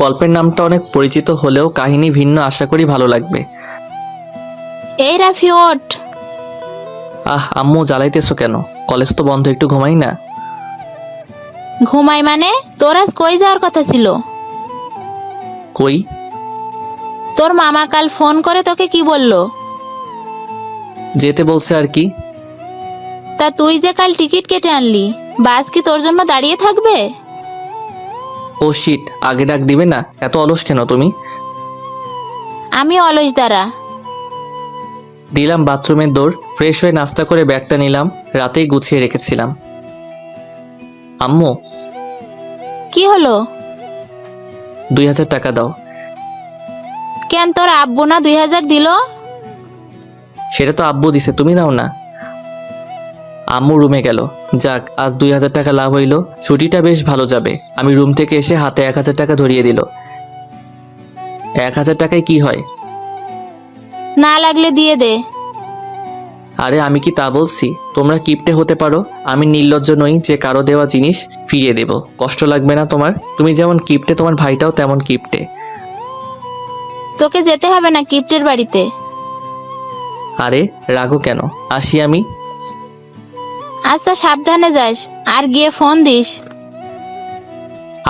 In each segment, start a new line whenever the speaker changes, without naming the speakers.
গল্পের নামটা অনেক পরিচিত হলেও কাহিনী ভিন্ন, আশা করি ভালো লাগবে।
এই রাফি ওঠ।
আম্মু জ্বালাইতেছো কেন? কলেজ তো বন্ধ, একটু ঘুমাই না।
ঘুমাই মানে? তোর আজ কই যাওয়ার কথা ছিল?
কই?
তোর মামা কাল ফোন করে তোকে কি বললো?
যেতে বলছে আর কি।
তা তুই যে কাল টিকিট কেটে আনলি, বাস কি তোর জন্য দাঁড়িয়ে থাকবে?
ও শিট, আগে ডাক দিবে না? এত অলস কেন তুমি?
আমি অলস দ্বারা।
দিলাম বাথরুমের দৌড়, ফ্রেশ হয়ে নাস্তা করে ব্যাগটা নিলাম, রাতেই গুছিয়ে রেখেছিলাম। আম্মু,
কি হলো?
2000 টাকা দাও।
কেন, তোর আব্বু না 2000 দিল?
সেটা তো আব্বু দিছে, তুমি নাও না। আম্মু রুমে গেল। যাক, আজ 2000 টাকা লাভ হইল, ছুটিটা বেশ ভালো যাবে। আমি রুম থেকে এসে হাতে 1000 টাকা ধরিয়ে দিল। 1000 টাকায় কি হয়?
না লাগলে দিয়ে দে।
আরে আমি কি তা বলছি? তোমরা কিপটে হতে পারো, আমি নির্লজ্জ নই যে কারো দেওয়া জিনিস ফিরিয়ে দেব। কষ্ট লাগবে না তোমার? তুমি যেমন কিপটে, তোমার ভাইটাও তেমন কিপটে।
তোকে যেতে হবে না কিপ্টের বাড়িতে।
আরে রাগো কেন, আসি আমি।
আচ্ছা সাবধানে যাস, আর গিয়ে ফোন দিস।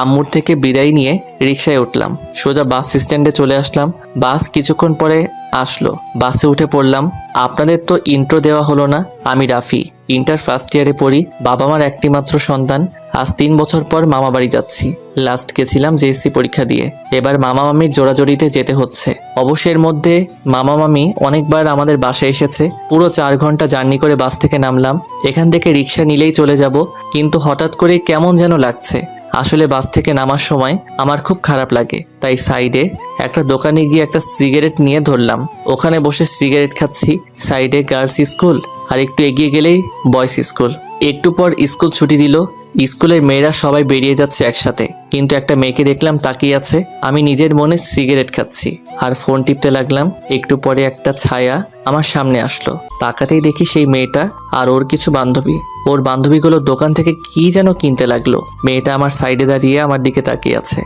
আম্মুর থেকে বিদায় নিয়ে রিকশায় উঠলাম, সোজা বাস স্ট্যান্ডে চলে আসলাম। বাস কিছুক্ষণ পরে আসলো, বাসে উঠে পড়লাম। আপনাদের তো ইন্ট্রো দেওয়া হলো না। আমি রাফি, ইন্টার ফার্স্ট ইয়ারে পড়ি, বাবা মার একটি মাত্র সন্তান। আজ 3 বছর পর মামা বাড়ি যাচ্ছি। লাস্ট গেছিলাম জেএসসি পরীক্ষা দিয়ে, এবার মামা মামির জোড়াজোড়িতে যেতে হচ্ছে। অবশ্যের মধ্যে মামা মামি অনেকবার আমাদের বাসায় এসেছে। পুরো 4 ঘন্টা জার্নি করে বাস থেকে নামলাম। এখান থেকে রিকশা নিলেই চলে যাব, কিন্তু হঠাৎ করে কেমন যেন লাগছে। আসলে বাস থেকে নামার সময় আমার খুব খারাপ লাগে, তাই সাইডে একটা দোকানে গিয়ে একটা সিগারেট নিয়ে ধরলাম। ওখানে বসে সিগারেট খাচ্ছি। সাইডে গার্লস স্কুল, আর একটু এগিয়ে গেলেই বয়েজ স্কুল। একটু পর স্কুল ছুটি দিল। স্কুলের মেয়েরা সবাই বেরিয়ে যাচ্ছে একসাথে, কিন্তু একটা মেয়েকে দেখলাম তাকিয়ে আছে। আমি নিজের মনে সিগারেট খাচ্ছি আর ফোন টিপতে লাগলাম। একটু পরে একটা ছায়া আমার সামনে আসলো। তাকাতেই দেখি সেই মেয়েটা আর ওর কিছু বান্ধবী। ওর বান্ধবীগুলো দোকান থেকে কি যেন কিনতে লাগলো। মেয়েটা আমার সাইডে দাঁড়িয়ে আমার দিকে তাকিয়ে আছে।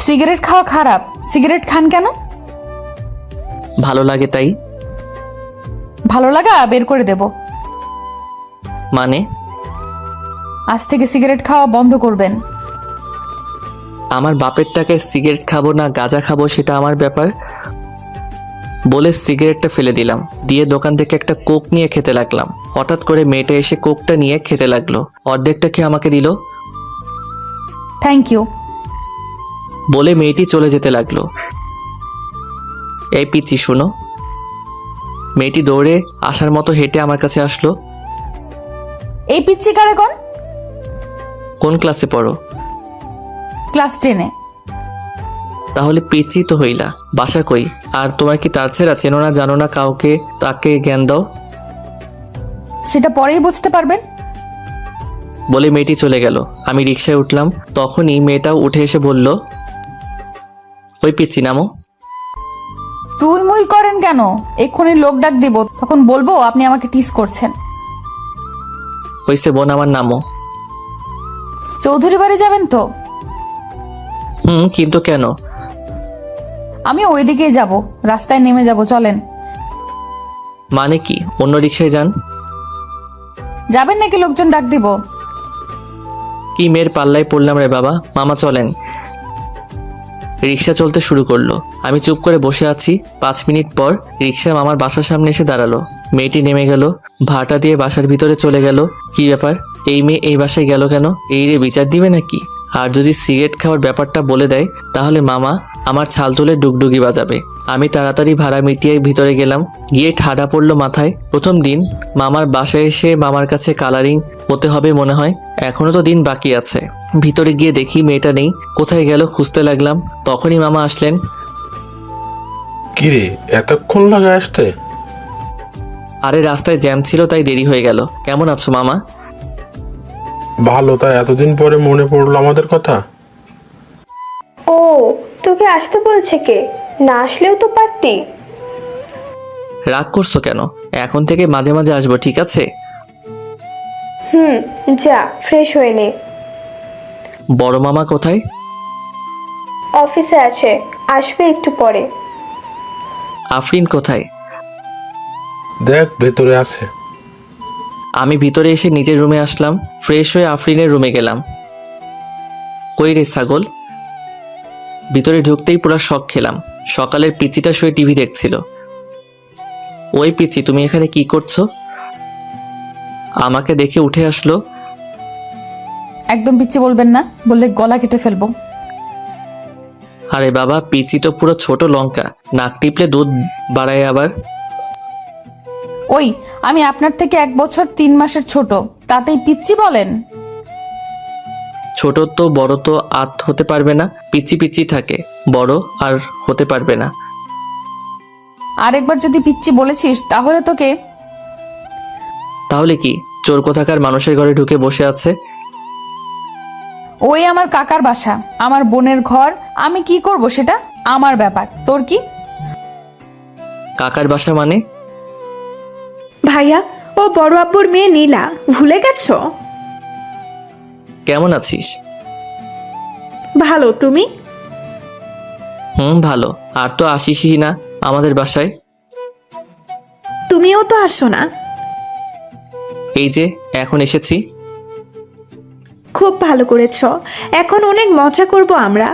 সিগারেট খাওয়া খারাপ, সিগারেট খান কেন?
ভালো লাগে তাই।
ভালো লাগা বের করে দেব।
মানে?
আজ থেকে সিগারেট খাওয়া বন্ধ করবেন।
আমার বাপের টাকায় সিগারেট খাবো না গাঁজা খাবো সেটা আমার ব্যাপার। বলে সিগারেটটা ফেলে দিলাম, দিয়ে দোকান থেকে একটা কোক নিয়ে খেতে লাগলাম। হঠাৎ করে মেয়েটা এসে কোকটা নিয়ে খেতে লাগলো, অর্ধেকটা খেয়ে আমাকে দিল।
Thank you.
বলে মেয়েটি চলে যেতে লাগলো। এই পিচ্চি শোনো। মেয়েটি দৌড়ে আসার মতো হেঁটে আমার কাছে আসলো।
এই পিচ্ছি কারে কোন?
কোন ক্লাসে পড়ো?
ক্লাস 10-এ।
তাহলে পিচ্চি তো হইলা। বাসা কই? আর তোমার কি তার ছেড়া চেনো না জানো না কাউকে, তাকে জ্ঞান দাও।
সেটা পরেই বুঝতে পারবেন।
বলে মেয়েটি চলে গেল। আমি রিকশায় উঠলাম, তখনই মেয়েটাও উঠে এসে বলল, ওই পিচ্চি নামো।
তুই মুই করেন কেন? এক্ষুনি লোক ডাক দিব, তখন বলবো আপনি আমাকে টিস করছেন।
হইছে বোন, আমার নামো।
চৌধুরী বাড়ি যাবেন তো?
কিন্তু কেন?
আমি ওইদিকেই যাব, রাস্তায় নেমে যাব, চলেন।
মানে কি? অন্য রিকশায় যান।
যাবেন নাকি লোকজন ডাক দিব?
কি মেয়ের পাল্লায় পড়লাম রে বাবা। মামা চলেন। রিকশা চলতে শুরু করলো। আমি চুপ করে বসে আছি। 5 মিনিট পর রিকশা মামার বাসার সামনে এসে দাঁড়ালো। মেয়েটি নেমে গেল, ভাড়াটা দিয়ে বাসার ভিতরে চলে গেল। কি ব্যাপার, এই মেয়ে এই বাসায় গেল কেন? এই রে বিচার দিবে নাকি? আর যদি সিগারেট খাওয়ার ব্যাপারটা বলে দেয়, তাহলে মামা আমার ছাল তুলে ডুগডুগি বাজাবে। আমি তাড়াতাড়ি ভাড়া মিটিয়ে ভিতরে গেলাম। গিয়ে ঠাডা পড়লো মাথায়। প্রথম দিন মামার বাসায় এসে মামার কাছে কালারিং হতে হবে মনে হয়। এখনো তো দিন বাকি আছে। ভিতরে গিয়ে দেখি মেয়েটা নেই। কোথায় গেল খুঁজতে লাগলাম। তখনই মামা আসলেন।
কিরে, এতক্ষণ লাগে আসতে?
আরে রাস্তায় জ্যাম ছিল তাই দেরি হয়ে গেল। কেমন আছো মামা?
ভালো, তাই এতদিন পরে মনে পড়লো আমাদের কথা।
ও, তোকে আসতে বলছে কে? না আসলেও তো পারতি।
রাগ করছো কেন? এখন থেকে মাঝে মাঝে আসবো, ঠিক আছে?
যা ফ্রেশ হয়ে নে।
বড় মামা কোথায়?
অফিসে আছে, আসবে একটু পরে।
আফরিন কোথায়?
দেখ ভেতরে আছে।
আমি ভিতরে এসে নিজের রুমে আসলাম। ফ্রেশ হয়ে আফরিনের রুমে গেলাম। কই রে ছাগল? ভিতরে ঢুকতেই পুরো শক খেলাম। সকালের পিচিটা শুয়ে টিভি দেখছিল। ওই পিচি, তুমি এখানে কি করছো? আমাকে দেখে উঠে আসলো।
একদম পিচ্ছি বলবেন না, বললে গলা কেটে ফেলবো।
আরে বাবা, পিচি তো পুরো ছোট লঙ্কা, নাক টিপলে দুধ বাড়ায় আবার।
ওই, আমি আপনার থেকে 1 বছর 3 মাসের ছোট, তাতেই পিচ্ছি বলেন?
ছোট তো বড় তো হতে পারবে না, পিচি পিচি থাকে, বড় আর হতে পারবে না।
আরেকবার যদি পিচ্ছি বলেছিস তাহলে তোকে।
তাহলে কি, চোর কোথাকার মানুষের ঘরে ঢুকে বসে আছে?
ওই আমার কাকার বাসা, আমার বোনের ঘর, আমি কি করব সেটা আমার ব্যাপার, তোর কি?
কাকার বাসা মানে?
ভাইয়া, ও বড় আব্বুর মেয়ে নীলা, ভুলে গেছো?
কেমন আছিস?
ভালো, তুমি?
ভালো। আর তো আসিসই না আমাদের বাসায়।
তুমিও তো আসো না।
এই যে এখন এসেছি।
খুব ভালো করেছো, এখন অনেক মজা করব আমরা।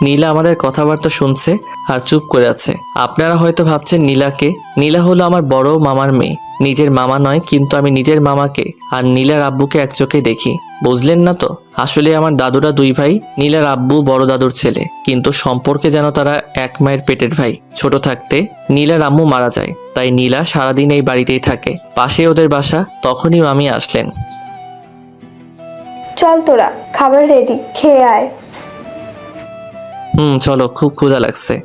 নীলা আমাদের কথাবার্তা শুনছে আর চুপ করে আছে। আপনারা হয়তো ভাবছেন নীলাকে। নীলা হলো আমার বড় মামার মেয়ে। নিজের মামা নয়, কিন্তু আমি নিজের মামাকে আর নীলার আব্বুকে এক চোখে দেখি। বুঝলেন না তো? আসলে আমার দাদুরা 2 ভাই। নীলার আব্বু বড় দাদুর ছেলে, কিন্তু সম্পর্কে যেন তারা এক মায়ের পেটের ভাই। ছোট থাকতে নীলার আম্মু মারা যায়, তাই নীলা সারাদিন এই বাড়িতেই থাকে। পাশে ওদের বাসা। তখনই মামি আসলেন।
চল তোরা, খাবার রেডি, খেয়ে আয়।
চলো, খুব ক্ষুধা লাগছে।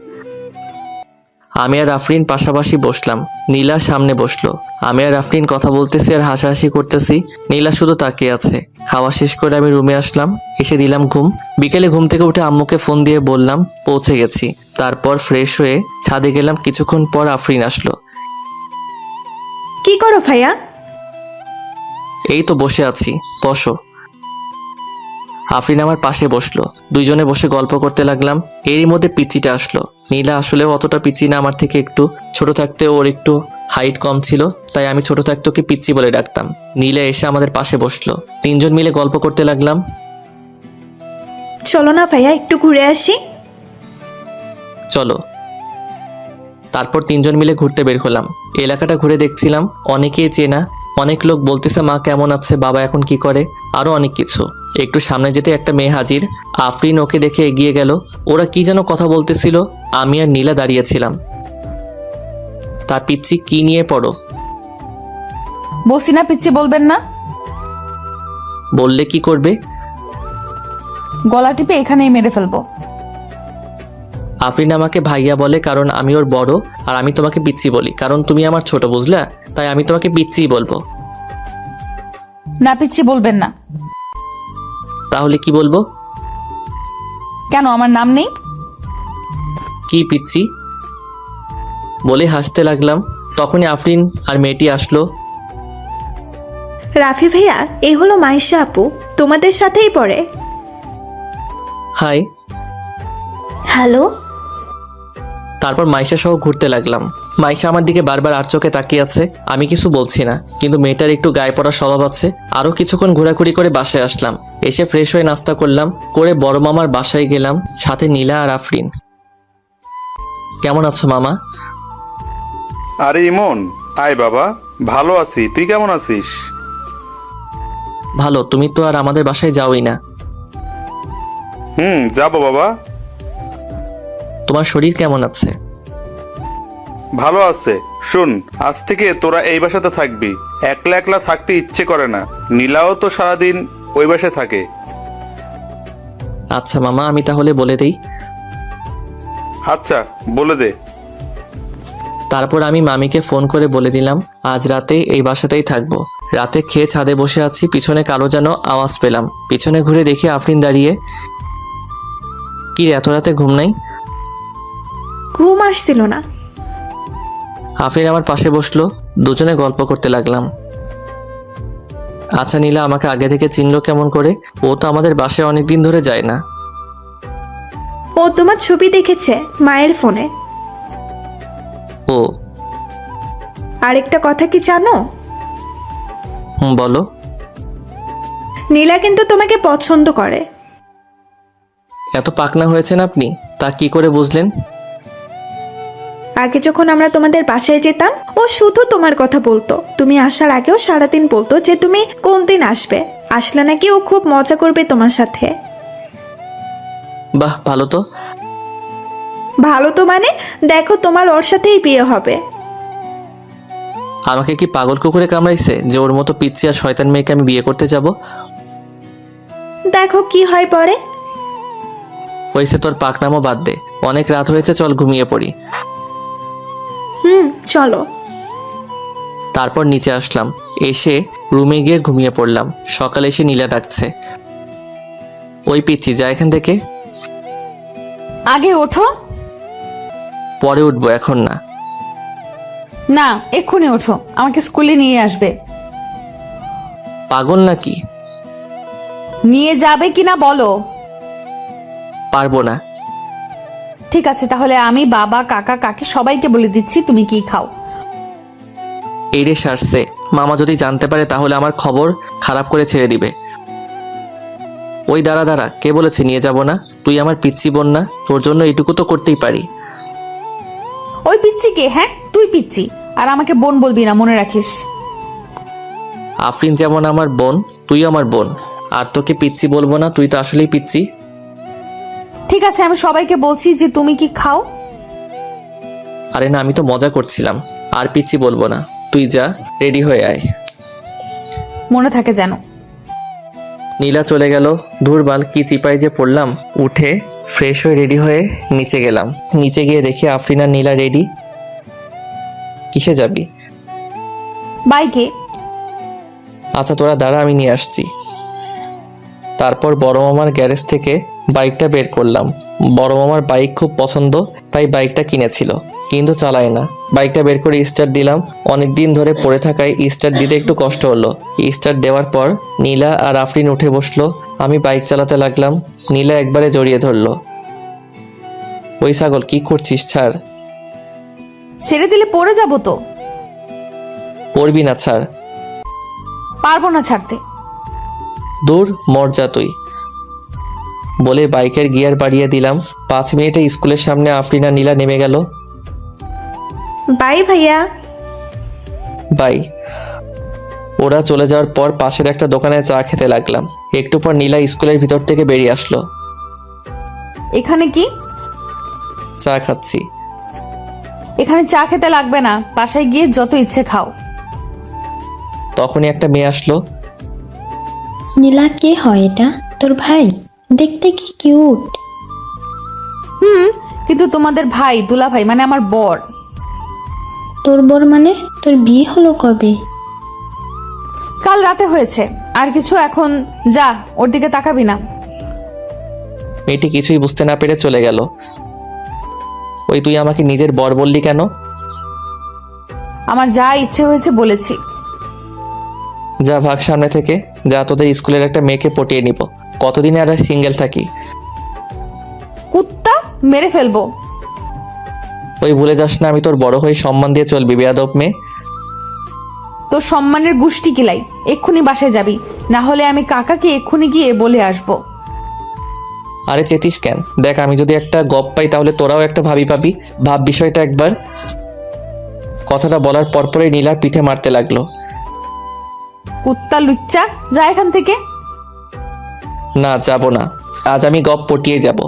আমি আর আফরিন পাশাপাশি বসলাম। নীলা সামনে বসলো। আমি আর আফরিন কথা বলতেছি আর হাসাহাসি করতেছি। নীলা শুধু তাকিয়ে আছে। খাওয়া শেষ করে আমি রুমে আসলাম, এসে দিলাম ঘুম। বিকেলে ঘুম থেকে উঠে আম্মুকে ফোন দিয়ে বললাম পৌঁছে গেছি। তারপর ফ্রেশ হয়ে ছাদে গেলাম। কিছুক্ষণ পর আফরিন আসলো।
কি করো ভাইয়া?
এই তো বসে আছি, বসো। আফরিন আমার পাশে বসলো। দুইজনে বসে গল্প করতে লাগলাম। এরই মধ্যে পিচিটা আসলো। নীলা আসলেও অতটা পিচি না, আমার থেকে একটু ছোট থাকতে ওর একটু হাইট কম ছিল, তাই আমি ছোট থাকতে ওকে পিচ্চি বলে ডাকতাম। নীলা এসে আমাদের পাশে বসলো। 3 জন মিলে গল্প করতে লাগলাম।
চলো না ভাইয়া, একটু ঘুরে আসি।
চলো। তারপর 3 জন মিলে ঘুরতে বের হলাম। এলাকাটা ঘুরে দেখছিলাম। অনেকেই চেনা। অনেক লোক বলতেছে মা কেমন আছে, বাবা এখন কি করে, আরো অনেক কিছু। একটু সামনে যেতে একটা মেয়ে হাজির। আফরিন ওকে দেখে এগিয়ে গেল। ওরা কি যেন কথা বলতেছিল। আমি আর নীলা দাঁড়িয়েছিলাম। তা পিচ্চি, কি নিয়ে পড়ো?
বসি না পিচ্ছি বলবেন না?
বললে কি করবে?
গলা টিপে এখানেই মেরে ফেলবো।
আফরিন আমাকে ভাইয়া বলে কারণ আমি ওর বড়, আর আমি তোমাকে পিচ্চি বলি কারণ তুমি আমার ছোট, বুঝলা? তাই আমি তোমাকে পিচ্চিই বলবো।
না, পিচ্ছি বলবেন না।
তাহলে কি বলবো?
কেন, আমার নাম নেই?
কি পিচ্চি? বলে হাসতে লাগলাম। তখনই আফরিন আর মেয়েটি আসলো।
রাফি ভাইয়া, এই হলো মাইশা আপু, তোমাদের সাথেই পড়ে।
হাই।
হ্যালো।
তারপর মাইশা সহ ঘুরতে লাগলাম। মাইশা আমার দিকে বারবার আর চোখে তাকিয়ে আছে। আমি কিছু বলছি না, কিন্তু মেয়েটার একটু গায়ে পড়া স্বভাব আছে। আরও কিছুক্ষণ ঘোরাঘুরি করে বাসায় আসলাম। এসে ফ্রেশ হয়ে নাস্তা করলাম, করে বড় মামার বাসায় গেলাম, সাথে নীলা আর আফরিন। কেমন আছো মামা?
আরে ইমন, আয় বাবা, ভালো আছি, তুই কেমন আছিস?
ভালো। তুমি তো আর আমাদের বাসায় যাওই না।
যাবো বাবা।
তোমার শরীর কেমন আছে?
ভালো আছে। শোন, আজ থেকে তোরা এই বাসাতে থাকবি। একলা একলা থাকতে ইচ্ছে করে না। নীলাও তো সারাদিন ওই বাসায় থাকে।
আচ্ছা মামা, আমি তাহলে বলে দেই।
আচ্ছা, বলে দে।
তারপর আমি মামিকে ফোন করে বলে দিলাম আজ রাতে এই বাসাতেই থাকবো। রাতে খেয়ে ছাদে বসে আছি, পিছনে কারো যেন আওয়াজ পেলাম। পিছনে ঘুরে দেখি আফরিন দাঁড়িয়ে। কি রে, এত রাতে ঘুম নাই?
ঘুম আসছিল না।
আফরিন আমার পাশে বসলো। দুজনে গল্প করতে লাগলাম। আচ্ছা নীলা আমাকে আগে থেকে চিনলো কেমন করে? ও তো আমাদের বাসায় অনেক দিন ধরে যায় না।
ও তোমার ছবি দেখেছে মায়ের ফোনে।
ও
আরেকটা কথা কি জানো?
বলো।
নীলা কিন্তু তোমাকে পছন্দ করে।
এত পাকনা হয়েছেন আপনি, তা কি করে বুঝলেন?
আগে যখন আমরা তোমাদের বাসায় যেতাম ও শুধু তোমার কথা বলতো। তুমি আসার আগেও সারাদিন বলতো যে তুমি কোন দিন আসবে, আসলে নাকি ও খুব মজা করবে তোমার সাথে।
বাহ, ভালো তো।
ভালো তো মানে দেখো তোমার ওর সাথেই বিয়ে হবে।
আমাকে কি পাগল কুকুরে কামড়াইছে যে ওর মতো পিচ্চি আর শয়তান মেয়েকে আমি বিয়ে করতে যাব?
দেখো কি হয় পরে।
হয়েছে, তোর পাকনামো বাদ দে। অনেক রাত হয়েছে, চল ঘুমিয়ে পড়ি।
চলো।
তারপর নিচে আসলাম, এসে রুমে গিয়ে ঘুমিয়ে পড়লাম। সকালে এসে নীলা ডাকছে, ওই পিচ্চি যা এখান থেকে।
আগে ওঠো।
পরে উঠবো, এখন না।
না, এক্ষুনি ওঠো, আমাকে স্কুলে নিয়ে আসবে।
পাগল নাকি?
নিয়ে যাবে কিনা বলো।
পারবো না।
ঠিক আছে, তাহলে আমি বাবা কাকা কাকি সবাইকে বলে দিচ্ছি তুমি কি খাও।
এই রে সারছে, মামা যদি জানতে পারে তাহলে আমার খবর খারাপ করে ছেড়ে দিবে। ওই দাঁড়া দাঁড়া, কে বলেছে নিয়ে যাব না? তুই আমার পিচ্চি বোন না? তোর জন্য এইটুকু তো করতেই পারি।
ওই পিচ্চি কে? হ্যাঁ তুই পিচ্চি, আর আমাকে বোন বলবি না, মনে রাখিস।
আফরিন যেমন আমার বোন, তুই আমার বোন। আর তোকে পিচ্চি বলবো না, তুই তো আসলেই পিচ্চি।
ঠিক আছে, আমি সবাইকে বলছি যে তুমি কি খাও।
আরে না, আমি তো মজা করছিলাম। আর পিচ্চি বলবো না, তুই যা, রেডি হয়ে আয়।
মনে থাকে যেন।
নীলা চলে গেল। ধুরবাল, কি চিপাই যে পড়লাম। উঠে ফ্রেশ হয়ে রেডি হয়ে নিচে গেলাম। নিচে গিয়ে দেখি আফরিন আর নীলা রেডি। কিসে যাবি?
বাইকে।
আচ্ছা তোরা দাঁড়া, আমি নিয়ে আসছি। তারপর বড় মামার গ্যারেজ থেকে বাইকটা বের করলাম। বড় মামার বাইক খুব পছন্দ, তাই বাইকটা কিনেছিল, কিন্তু চালায় না। বাইকটা বের করে স্টার্ট দিলাম। অনেক দিন ধরে পড়ে থাকায় স্টার্ট দিতে একটু কষ্ট হলো। স্টার্ট দেওয়ার পর নীলা আর আফরিন উঠে বসলো। আমি বাইক চালাতে লাগলাম। নীলা একবারে জড়িয়ে ধরলো। ওই ছাগল, কি করছিস? ছাড়।
ছেড়ে দিলে পড়ে যাব তো।
পড়বি না, ছাড়।
পারবো না ছাড়তে।
দূর, মরজা তুই। বলে বাইকের গিয়ার বাড়িয়ে দিলাম। 5 মিনিটে স্কুলের সামনে আফরিন আর নীলা নেমে গেল।
বাই ভাইয়া।
বাই। ওরা চলে যাওয়ার পর পাশের একটা দোকানে চা খেতে লাগলাম। একটু পর নীলা স্কুলের ভিতর থেকে বেরিয়ে আসলো।
এখানে কি?
চা খাচ্ছি।
এখানে চা খেতে লাগবে না, বাসায় গিয়ে যত ইচ্ছে খাও।
তখনই একটা মেয়ে আসলো।
নীলা, কে হয় এটা? তোর ভাই? দেখতে কি কিউট।
কিন্তু তোমাদের ভাই, দুলা ভাই মানে আমার বর।
তোর বর মানে? তোর বিয়ে হলো কবে?
কাল রাতে হয়েছে। আর কিছু? এখন যা, ওর দিকে তাকাবি না।
মেয়েটি কিছুই বুঝতে না পেরে চলে গেল। ওই, তুই আমাকে নিজের বর বললি কেন?
আমার যা ইচ্ছে হয়েছে বলেছি।
যা ভাগ সামনে থেকে, যা, তোদের স্কুলের একটা মেয়েকে পটিয়ে নিব। কতদিনে আর সিঙ্গেল থাকি।
কুত্তা, মেরে ফেলবো।
ওই ভুলে যাস না, আমি তোর বড় হয়ে সম্মান দিয়ে চলবি, বেয়াদব মেয়ে।
তোর সম্মানের গুষ্টি কিলাই। এক্ষুনি বাসায় যাবি, না হলে আমি কাকাকে এক্ষুনি গিয়ে বলে আসবো।
আরে চেতিস কেন? দেখ, আমি যদি একটা গপ পাই তাহলে তোরাও একটা ভাবি পাবি। ভাব বিষয়টা একবার। কথাটা বলার পরপরই নীলা পিঠে মারতে লাগলো।
কুত্তা লুচ্চা, যা এখান থেকে।
না, যাব না। আজ আমি গপ পটিয়ে যাব।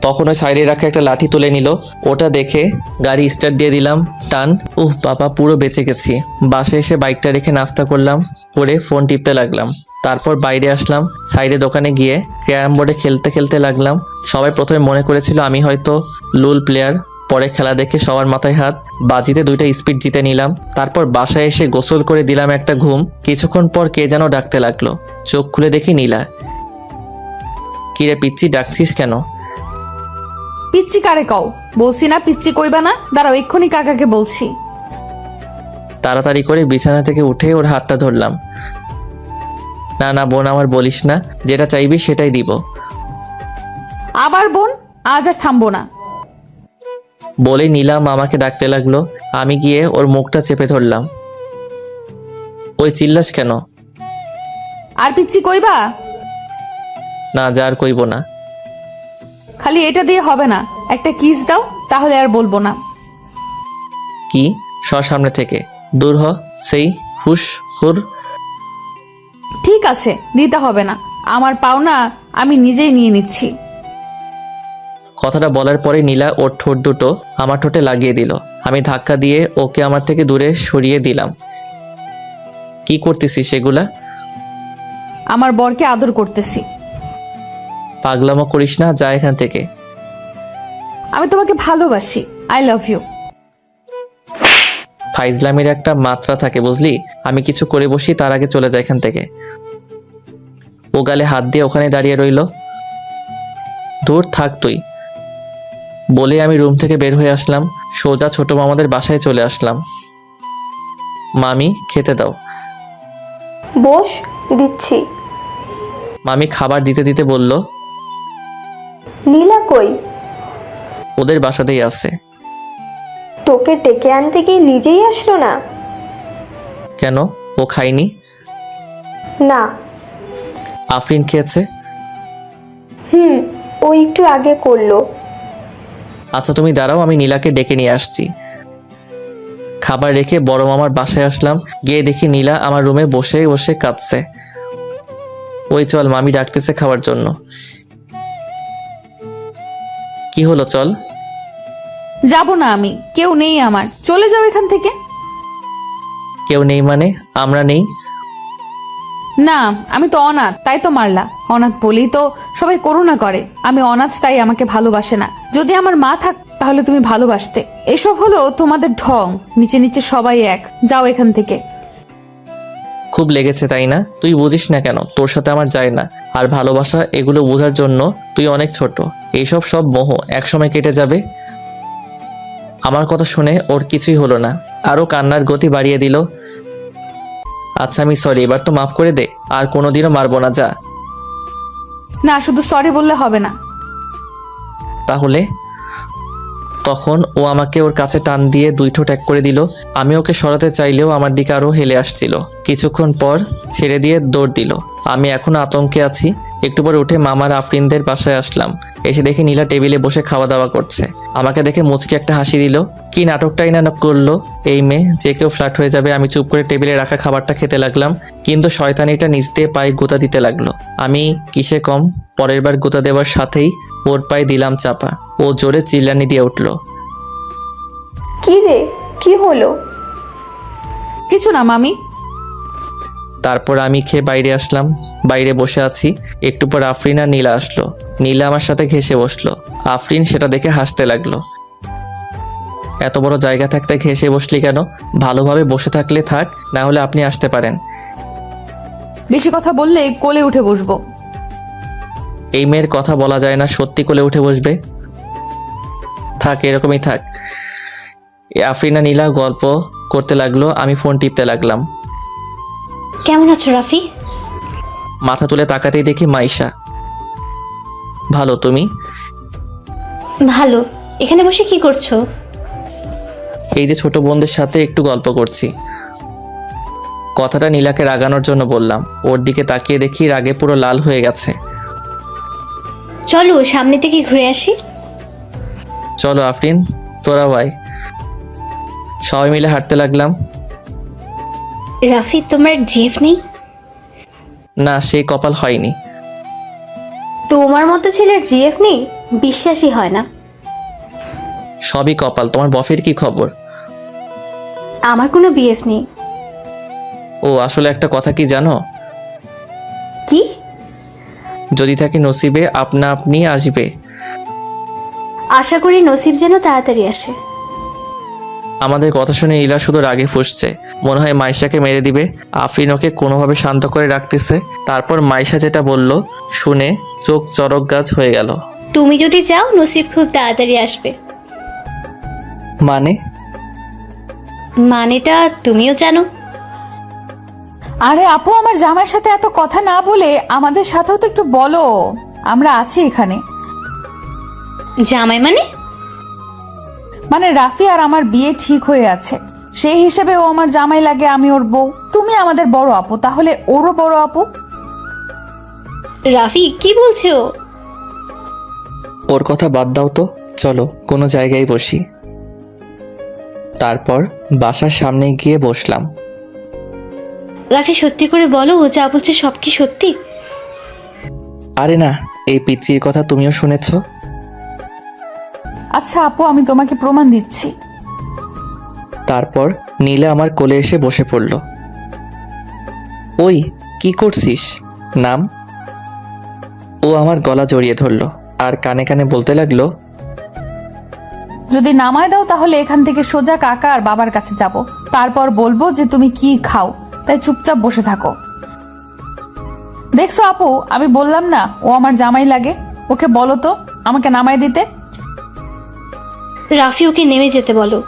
তখন ওই সাইডে রাখা একটা লাঠি তুলে নিল। ওটা দেখে গাড়ি স্টার্ট দিয়ে দিলাম। টান। উহ বাবা, পুরো বেঁচে গেছি। বাসে এসে বাইকটা রেখে নাস্তা করলাম, করে ফোন টিপতে লাগলাম। তারপর বাইরে আসলাম। সাইডে দোকানে গিয়ে ক্যারাম বোর্ডে খেলতে খেলতে লাগলাম। সবাই প্রথমে মনে করেছিল আমি হয়তো লুল প্লেয়ার। পরে খেলা দেখে সবার মাথায় হাত। বাজিতে 2টা স্পিড জিতে নিলাম। তারপর বাসায় এসে গোসল করে দিলাম একটা ঘুম। কিছুক্ষণ পর কে যেন ডাকতে লাগলো। চোখ খুলে দেখি নীলা। কিরে পিচ্চি, ডাকছিস কেন?
পিচ্চি কারে কও? বলছি না পিচ্চি কইবা না। দাঁড়াও, এক্ষুনি কাকাকে বলছি।
তাড়াতাড়ি করে বিছানা থেকে উঠে ওর হাতটা ধরলাম। না না বোন, আমার বলিস না, যেটা চাইবি সেটাই দিব।
আবার বোন? আজ আর থামবো না।
বলেই নীলা মামাকে ডাকতে লাগলো। আমি গিয়ে ওর মুখটা চেপে ধরলাম। ওই চিল্লাস কেন?
আর পিচ্ছি কইবা?
না, যা আর কইব না।
খালি এটা দিয়ে হবে না, একটা কিস দাও, তাহলে আর বলবো না।
কি? সর সামনে থেকে, দূর হ। সেই হুশ হুর।
ঠিক আছে, নিতে হবে না, আমার পাওনা আমি নিজেই নিয়ে নিচ্ছি।
কথাটা বলার পরে নীলা ওর ঠোঁট দুটো আমার ঠোঁটে লাগিয়ে দিল। আমি ধাক্কা দিয়ে ওকে আমার থেকে দূরে সরিয়ে দিলাম। কি করতেছিস সেগুলা?
আমার বরকে আদর করতেছি।
পাগলামো করিস না, যা এখান থেকে।
আমি তোমাকে ভালোবাসি, আই লাভ ইউ।
ফাইজলামের একটা মাত্রা থাকে বুঝলি। আমি কিছু করে বসি তার আগে চলে যায় এখান থেকে। ও গালে হাত দিয়ে ওখানে দাঁড়িয়ে রইল। দূর থাক তুই, বলে আমি রুম থেকে বের হয়ে আসলাম। সোজা ছোট মামাদের বাসায় চলে আসলাম। মামি খেতে দাও।
বস, দিচ্ছি।
মামি খাবার দিতে দিতে বলল,
নীলা কই?
ওদের বাসাতেই আছে।
তোকে ডেকে আনতে গিয়ে নিজেই আসলো না?
কেন, ও খায়নি?
না।
আফরিন খেয়েছে।
ও একটু আগে করলো।
আচ্ছা তুমি দাঁড়াও, আমি নীলাকে ডেকে নিয়ে আসছি। খাবার রেখে বড় মামার বাসায় আসলাম। গিয়ে দেখি নীলা আমার রুমে বসে বসে কাঁদছে। ওই চল, মামি ডাকতেছে খাওয়ার জন্য। কি হলো, চল।
যাব না আমি, কেউ নেই আমার, চলে যাও এখান থেকে।
কেউ নেই মানে? আমরা নেই?
না, আমি তো অনাথ, তাই তো মারলা। অনাথ বলেই তো সবাই করুণা করে। আমি অনাথ, তাই আমাকে ভালোবাসে না। যদি আমার মা থাক তাহলে তুমি ভালোবাসতে। এসব হলো তোমাদের ঢং, নিচে নিচে সবাই এক। যাও এখান থেকে।
খুব লেগেছে তাই না? তুই বুঝিস না কেন? তোর সাথে আমার যায় না। আর ভালোবাসা এগুলো বোঝার জন্য তুই অনেক ছোট। এইসব সব মোহ একসময় কেটে যাবে। আমার কথা শুনে ওর কিছুই হলো না, আরো কান্নার গতি বাড়িয়ে দিল। আচ্ছা আমি সরি, এবার তো মাফ করে দে, আর কোনোদিনও মারবো না, যা।
না, শুধু সরি বললে হবে না।
তাহলে? তখন ও আমাকে ওর কাছে টান দিয়ে দুই ঠোঁট এক করে দিল। আমি ওকে সরাতে চাইলেও আমার দিকে আরো হেলে আসছিল। কিছুক্ষণ পর ছেড়ে দিয়ে দৌড় দিল। আমি এখনো আতঙ্কে আছি। একটু পর উঠে মামার আফরিনদের বাসায় আসলাম। এসে দেখি নীলা টেবিলে বসে খাওয়া দাওয়া করছে। আমাকে দেখে মুচকি একটা হাসি দিল। কি নাটকটাই না করলো এই মেয়ে, যে কেউ ফ্ল্যাট হয়ে যাবে। আমি চুপ করে টেবিলে রাখা খাবারটা খেতে লাগলাম, কিন্তু শয়তানিটা নিচ দিয়ে পায়ে গুঁতা দিতে লাগলো। আমি কিসে কম, পরের বার গুঁতা দেওয়ার সাথেই ওর পায়ে দিলাম চাপা। ও জোরে চিল্লানি দিয়ে উঠল।
কি রে, কি হলো?
কিছু না মামি।
তারপর আমি খেয়ে বাইরে আসলাম। বাইরে বসে আছি, একটু পর আফরিন আর নীলা আসলো। নীলা আমার সাথে ঘেঁষে বসলো। আফরিন সেটা দেখে হাসতে লাগলো। এত বড় জায়গা থাকতে ঘেঁষে বসলি কেন? ভালোভাবে বসে থাকলে থাক, না হলে আপনি আসতে পারেন।
বেশি কথা বললে কোলে উঠে বসবো।
এই মেয়ের কথা বলা যায় না, সত্যি কোলে উঠে বসবে। থাক, এরকমই থাক। আফরিন আর নীলা গল্প করতে লাগলো, আমি ফোন টিপতে লাগলাম।
কেমন আছো রাফি?
মাথা তুলে তাকাতেই দেখি মাইশা। ভালো, তুমি?
ভালো। এখানে বসে কি করছো?
এই যে ছোট বোনদের সাথে একটু গল্প করছি। কথাটা নীলাকে রাগানোর জন্য বললাম। ওর দিকে তাকিয়ে দেখি রাগে পুরো লাল হয়ে গেছে।
চলো সামনে থেকে ঘুরে আসি।
চলো আফরিন, তোরা ভাই। সবাই মিলে হাঁটতে লাগলাম।
রাফি, তোমার জিএফ নেই?
না, সেই কপাল হয়নি।
তোমার মতো ছেলের জিএফ নেই? বিশ্বাসই হয় না।
সবই কপাল। তোমার বফের কি খবর?
আমার কোনো বিএফ নেই।
ও আসলে একটা কথা কি জানো?
কি?
যদি থাকে নসিবে আপনা আপনি আসবে।
আশা করি নসিব যেন তাড়াতাড়ি আসে।
আমাদের কথা শুনে নীলা শুধু রাগে ফুঁসছে। মনে হয় মাইশাকে মেরে দিবে। আফরিন ওকে কোনোভাবে শান্ত করে রাখতেছে। তারপর মাইশা যেটা বলল শুনে চোখ চরক গাছ হয়ে গেল।
তুমি যদি যাও নসিব খুব তাড়াতাড়ি আসবে।
মানে?
মানেটা তুমিও জানো?
আরে আপু, আমার জামাইয়ের সাথে এত কথা না বলে আমাদের সাথেও তো একটু বলো, আমরা আছি এখানে।
জামাই মানে?
মানে রাফি আর আমার বিয়ে ঠিক হয়ে আছে, সেই হিসেবে ও আমার জামাই লাগে, আমি ওর বউ। তুমি আমাদের বড় আপু, তাহলে ওরও বড় আপু।
রাফি কি বলছে ও?
ওর কথা বাদ দাও তো, চলো কোনো জায়গায় বসি। তারপর বাসার সামনে গিয়ে বসলাম।
রাফি সত্যি করে বলো, ও যা বলছে সব কি সত্যি?
আরে না, এই পিচ্চির কথা তুমিও শুনেছ।
আচ্ছা আপু, আমি তোমাকে প্রমাণ দিচ্ছি।
তারপর নীলা আমার কোলে এসে বসে পড়ল। ওই কি করছিস, নাম। ও আমার গলা জড়িয়ে ধরলো আর কানে কানে বলতে লাগলো,
যদি নামায় দাও তাহলে এখান থেকে সোজা কাকা আর বাবার কাছে যাব, তারপর বলবো যে তুমি কি খাও, তাই চুপচাপ বসে থাকো। দেখছো আপু, আমি বললাম না ও আমার জামাই লাগে, ওকে বলো তো আমাকে নামায় দিতে।
রাফি ওকে নেমে যেতে বলো।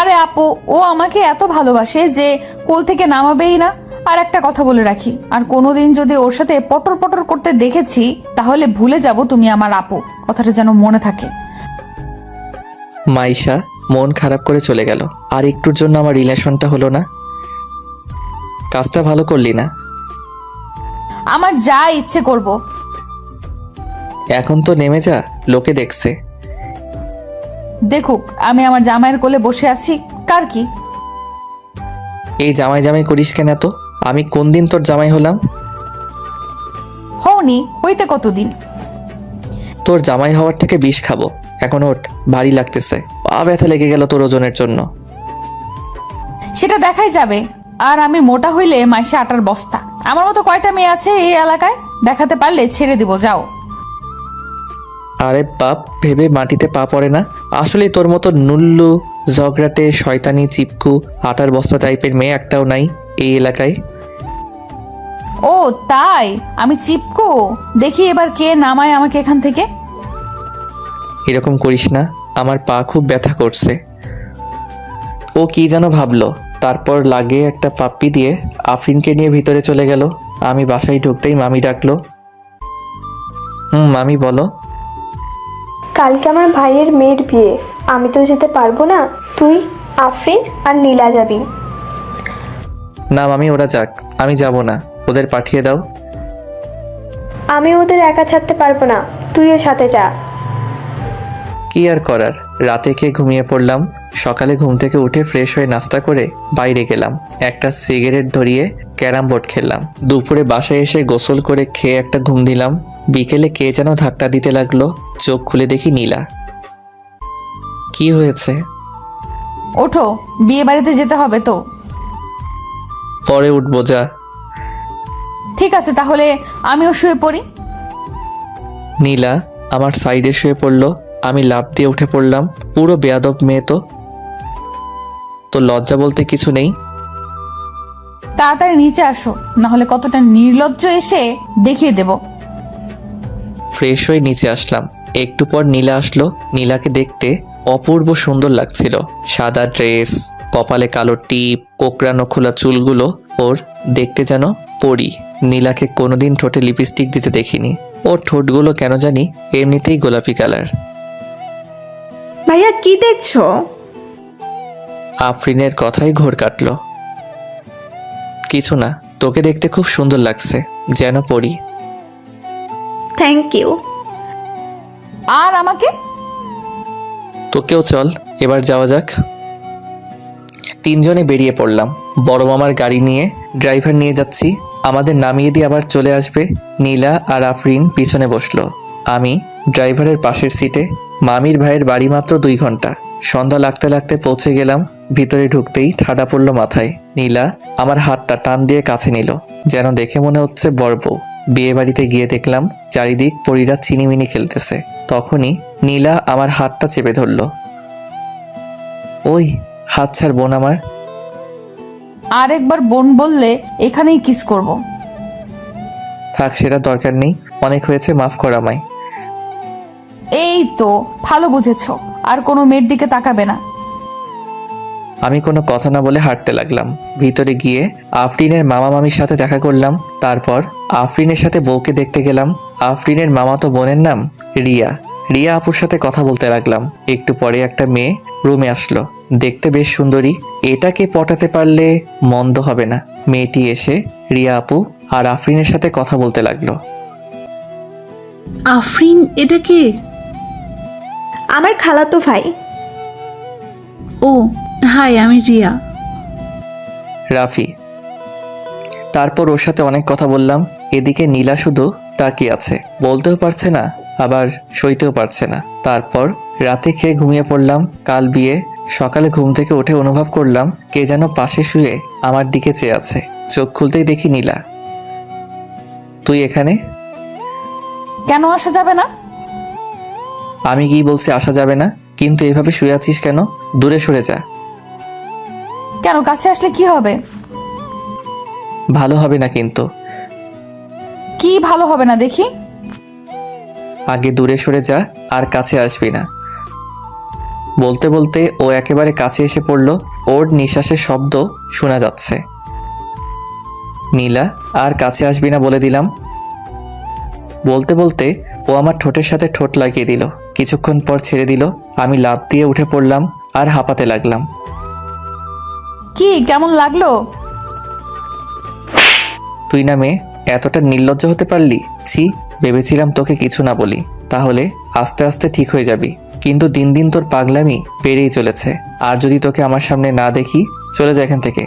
আরে আপু, ও আমাকে এত ভালোবাসে যে কোল থেকে নামাবেই না। আর একটা কথা বলে রাখি, আর কোনোদিন যদি ওর সাথে পটর পটর করতে দেখেছি তাহলে ভুলে যাব তুমি আমার আপু, কথাটা যেন মনে থাকে।
মাইশা মন খারাপ করে চলে গেল। আর একটুর জন্য আমার রিলেশনটা হলো না। কাজটা ভালো করলি না।
আমার যা ইচ্ছে করব।
এখন তো নেমে যা, লোকে দেখছে।
দেখুক আমি আমার জামাইয়ের কোলে বসে আছি, কার কি।
এই জামাই জামাই করিস কেন এত? আমি কোন দিন তোর জামাই হলাম?
হওনি, হইতে কতদিন।
তোর জামাই হওয়ার থেকে বিষ খাবো। এখন ওঠ, ভারী লাগতেছে, পা ব্যথা লেগে গেল তোর ওজনের জন্য।
সেটা দেখাই যাবে। আর আমি মোটা হইলে মাইসে আটার বস্তা। আমার মতো কয়টা মেয়ে আছে এই এলাকায়, দেখাতে পারলে ছেড়ে দিব, যাও।
আরে বাপ ভেবে মাটিতে পা পড়ে না। আসলে তোর মতো নুল্লু, ঝগড়াটে, শয়তানি, চিপকু, আটার বস্তা টাইপের মেয়ে একটাও নাই এই এলাকায়।
ও তাই? আমি চিপকো? দেখি এবার কে নামায় আমাকে এখান থেকে।
এরকম করিস না, আমার পা খুব ব্যথা করছে। ও কি যেন ভাবলো, তারপর লাগে একটা পাপ্পি দিয়ে আফরিনকে নিয়ে ভিতরে চলে গেল। আমি বাসায় ঢুকতেই মামি ডাকলো। মামি বলো।
কালকে আমার ভাইয়ের মেয়ের বিয়ে, আমি তো যেতে পারবো না, তুই, আফরিন আর নীলা যাবি।
না মামি, ওরা যাক, আমি যাব না, ওদের পাঠিয়ে দাও।
আমি ওদের একা ছাড়তে পারবো না, তুইও সাথে যা।
কি আর করার, রাতে খেয়ে ঘুমিয়ে পড়লাম। সকালে ঘুম থেকে উঠে ফ্রেশ হয়ে নাস্তা করে বাইরে গেলাম, একটা সিগারেট ধরিয়ে ক্যারাম বোর্ড খেললাম। দুপুরে বাসায় এসে গোসল করে খেয়ে একটা ঘুম দিলাম। বিকেলে কে যেন ধাক্কা দিতে লাগলো, চোখ খুলে দেখি নীলা। কি হয়েছে?
ওঠো, বিয়ে বাড়িতে যেতে হবে তো।
পরে উঠবো, যা।
ঠিক আছে, তাহলে আমিও শুয়ে পড়ি।
নীলা আমার সাইডে শুয়ে পড়লো, আমি লাফ দিয়ে উঠে পড়লাম। পুরো বেয়াদব মেয়ে তো। তো লজ্জা বলতে কিছু নেই।
তাড়াতাড়ি নিচে আসো, না হলে কতটা নির্লজ্জ এসে দেখিয়ে দেব।
ফ্রেশ হয়ে নিচে আসলাম। একটু পর নীলা আসলো। নীলাকে দেখতে অপূর্ব সুন্দর লাগছিল। সাদা ড্রেস, কপালে কালো টিপ, কোকড়ানো খোলা চুলগুলো ওর দেখতে যেন পরি। নীলাকে কোনোদিন ঠোঁটে লিপস্টিক দিতে দেখিনি। ওর ঠোঁটগুলো কেন জানি এমনিতেই গোলাপি কালার।
ভাইয়া কি দেখছো?
আফরিনের কথাই ঘোর কাটলো। কিছু না, তোকে দেখতে খুব সুন্দর লাগছে, যেন পরি।
Thank you.
আর আমাকে?
তোকেও চল, এবার যাওয়া যাক। তিনজনে বেরিয়ে পড়লাম। বড় মামার গাড়ি নিয়ে, ড্রাইভার নিয়ে যাচ্ছি। আমাদের নামিয়ে দিয়ে আবার চলে আসবে। নীলা আর আফরিন পিছনে বসলো, আমি ড্রাইভারের পাশের সিটে। মামির ভাইয়ের বাড়ি মাত্র 2 ঘন্টা। সন্ধ্যা লাগতে লাগতে পৌঁছে গেলাম। ভিতরে ঢুকতেই ঠাডা পড়লো মাথায়। নীলা আমার হাতটা টান দিয়ে কাছে নিল, যেন দেখে মনে হচ্ছে বড় বউ। বিয়ে বাড়িতে গিয়ে দেখলাম চারিদিক পরীরা চিনিমিনি খেলতেছে। তখনই নীলা আমার হাতটা চেপে ধরল। ওই হাত ছাড় বোন আমার।
আর একবার বোন বললে এখানেই কিস করব।
থাক, সেটা দরকার নেই, অনেক হয়েছে, মাফ কর আমায়।
এই তো ভালো বুঝেছো। আর কোনো মেয়ের দিকে তাকাবে না।
আমি কোনো কথা না বলে হাঁটতে লাগলাম। ভিতরে গিয়ে আফরিনের মামা মামির সাথে দেখা করলাম। তারপর আফরিনের সাথে বউকে দেখতে গেলাম। আফরিনের মামাতো বোনের নাম রিয়া। রিয়া আপুর সাথে কথা বলতে লাগলাম। একটু পরে একটা মেয়ে রুমে আসলো, দেখতে বেশ সুন্দরী। এটাকে পটাতে পারলে মন্দ হবে না। মেয়েটি এসে রিয়া আপু আর আফরিনের সাথে কথা বলতে লাগলো।
আফরিন, এটা কে?
আমার খালাতো ভাই।
ও হাই, আমি রিয়া।
রাফি। তারপর ওর সাথে অনেক কথা বললাম। এদিকে নীলা শুধু তাকিয়ে আছে, বলতেও পারছে না আবার সইতেও পারছে না। তারপর রাতে খেয়ে ঘুমিয়ে পড়লাম। কাল বিয়ে। সকালে ঘুম থেকে উঠে অনুভব করলাম কে যেন পাশে শুয়ে আমার দিকে চেয়ে আছে। চোখ খুলতেই দেখি নীলা। তুই এখানে?
কেন আসা যাবে না?
আমি কি বলছি আসা যাবে না? কিন্তু এভাবে শুয়ে আছিস কেন? দূরে সরে যা।
কেন, কাছে আসলে কি হবে?
ভালো হবে না কিন্তু।
কি ভালো হবে না দেখি?
আগে দূরে সরে যা, আর কাছে আসবি না। বলতে বলতে ও একেবারে কাছে এসে পড়ল। ওর নিঃশ্বাসের শব্দ শোনা যাচ্ছে। নীলা, আর কাছে আসবি না বলে দিলাম। বলতে বলতে ও আমার ঠোঁটের সাথে ঠোঁট লাগিয়ে দিল। কিছুক্ষণ পর ছেড়ে দিল। আমি লাফ দিয়ে উঠে পড়লাম আর হাঁপাতে লাগলাম।
কি কেমন লাগলো?
তুই না মেয়ে, এতটা নির্লজ্জ হতে পারলি? ছি, ভেবেছিলাম তোকে কিছু না বলি, তাহলে আস্তে আস্তে ঠিক হয়ে যাবি। কিন্তু দিন দিন তোর পাগলামি বেড়েই চলেছে। আর যদি তোকে আমার সামনে না দেখি, চলে যা এখান থেকে।